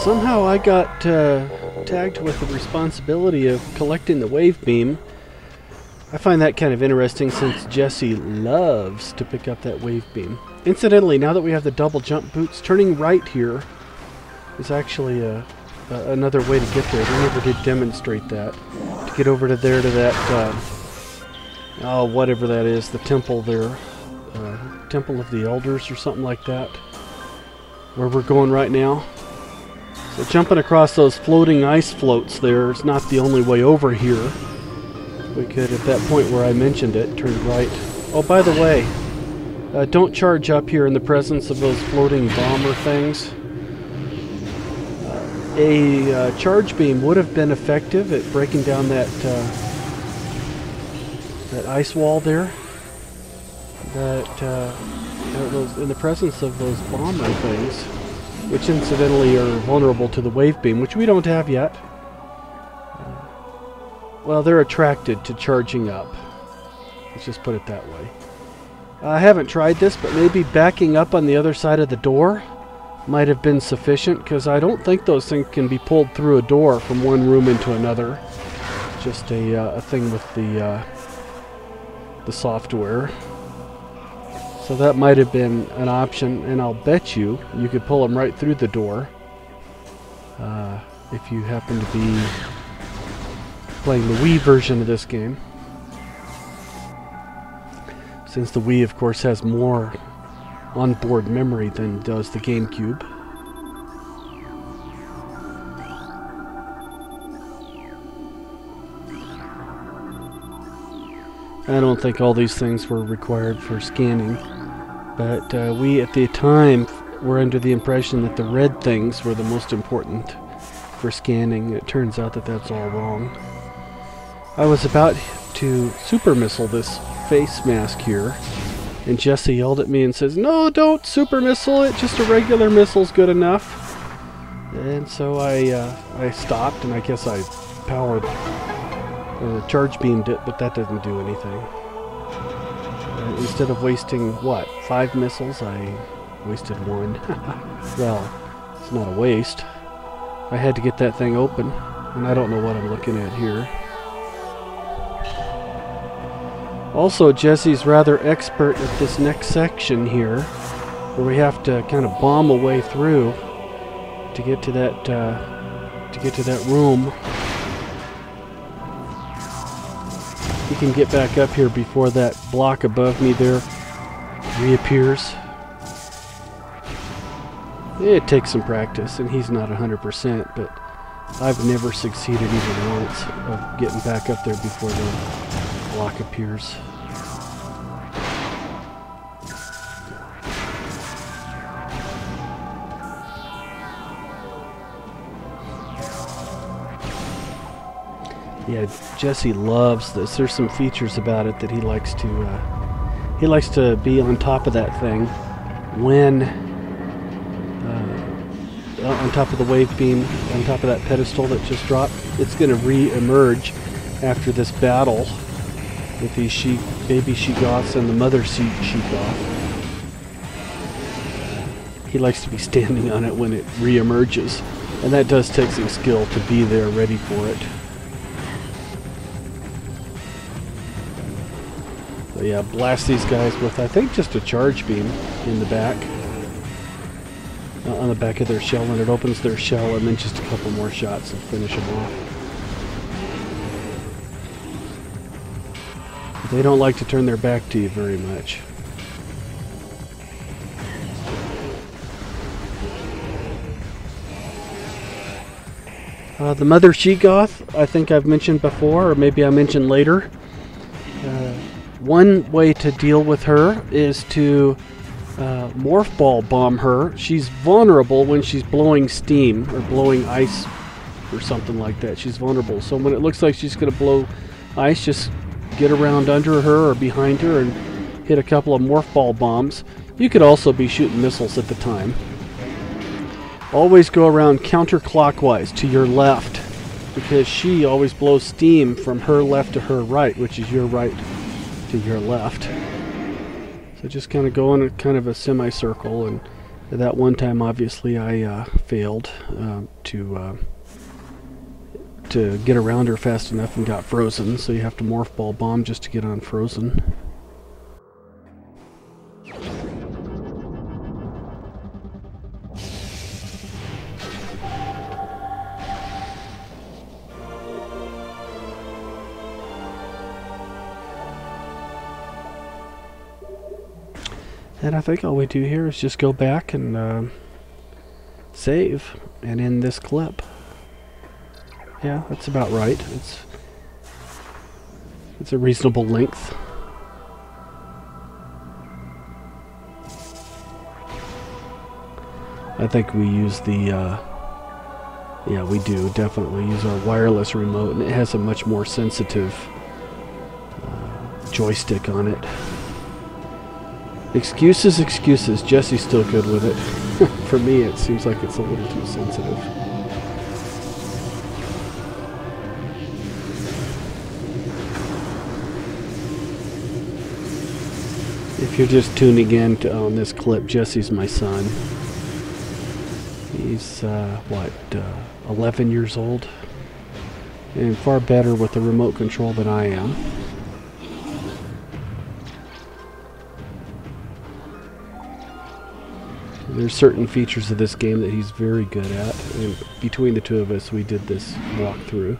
Somehow I got tagged with the responsibility of collecting the wave beam. I find that kind of interesting since Jesse loves to pick up that wave beam. Incidentally, now that we have the double jump boots, turning right here is actually another way to get there. We never did demonstrate that. To get over to there to that, oh, whatever that is, the temple there. Temple of the Elders or something like that. Where we're going right now. So jumping across those floating ice floats there is not the only way over here. We could, at that point where I mentioned it, turn right. Oh, by the way, don't charge up here in the presence of those floating bomber things. A charge beam would have been effective at breaking down that that ice wall there. But in the presence of those bomber things, which incidentally are vulnerable to the wave beam, which we don't have yet. Well, they're attracted to charging up. Let's just put it that way. I haven't tried this, but maybe backing up on the other side of the door might have been sufficient, because I don't think those things can be pulled through a door from one room into another. Just a thing with the software. So that might have been an option, and I'll bet you could pull them right through the door if you happen to be playing the Wii version of this game. Since the Wii, of course, has more onboard memory than does the GameCube. I don't think all these things were required for scanning. But we, at the time, were under the impression that the red things were the most important for scanning. It turns out that that's all wrong. I was about to super missile this face mask here, and Jesse yelled at me and says, "No, don't super missile it, just a regular missile's good enough." And so I stopped, and I guess I powered, or charge beamed it, but that didn't do anything. Instead of wasting, what, 5 missiles, I wasted 1. Well, it's not a waste. I had to get that thing open, and I don't know what I'm looking at here. Also, Jesse's rather expert at this next section here, where we have to kind of bomb a way through to get to that room. He can get back up here before that block above me there reappears. It takes some practice, and he's not 100%, but I've never succeeded even once of getting back up there before the block appears. Yeah, Jesse loves this. There's some features about it that he likes to be on top of that thing when on top of the wave beam, on top of that pedestal that just dropped. It's going to re-emerge after this battle with these baby she-goths and the mother she-goth. He likes to be standing on it when it re-emerges, and that does take some skill to be there ready for it. So yeah, blast these guys with, I think, just a charge beam in the back. On the back of their shell, and it opens their shell, and then just a couple more shots and finish them off. They don't like to turn their back to you very much. The Mother She-Goth, I think I've mentioned before, or maybe I mentioned later. One way to deal with her is to morph ball bomb her. She's vulnerable when she's blowing steam or blowing ice or something like that. She's vulnerable. So when it looks like she's going to blow ice, just get around under her or behind her and hit a couple of morph ball bombs. You could also be shooting missiles at the time. Always go around counterclockwise to your left, because she always blows steam from her left to her right, which is your right to your left. So just kind of go in a kind of a semicircle, and that one time obviously I failed to get around her fast enough and got frozen, so you have to morph ball bomb just to get unfrozen. And I think all we do here is just go back and save and end this clip. Yeah, that's about right. It's a reasonable length. I think we use the yeah, we do definitely use our wireless remote, and it has a much more sensitive joystick on it. Excuses, excuses. Jesse's still good with it. For me, it seems like it's a little too sensitive. If you're just tuning in on this clip, Jesse's my son. He's, 11 years old? And far better with the remote control than I am. There's certain features of this game that he's very good at, and between the two of us we did this walkthrough.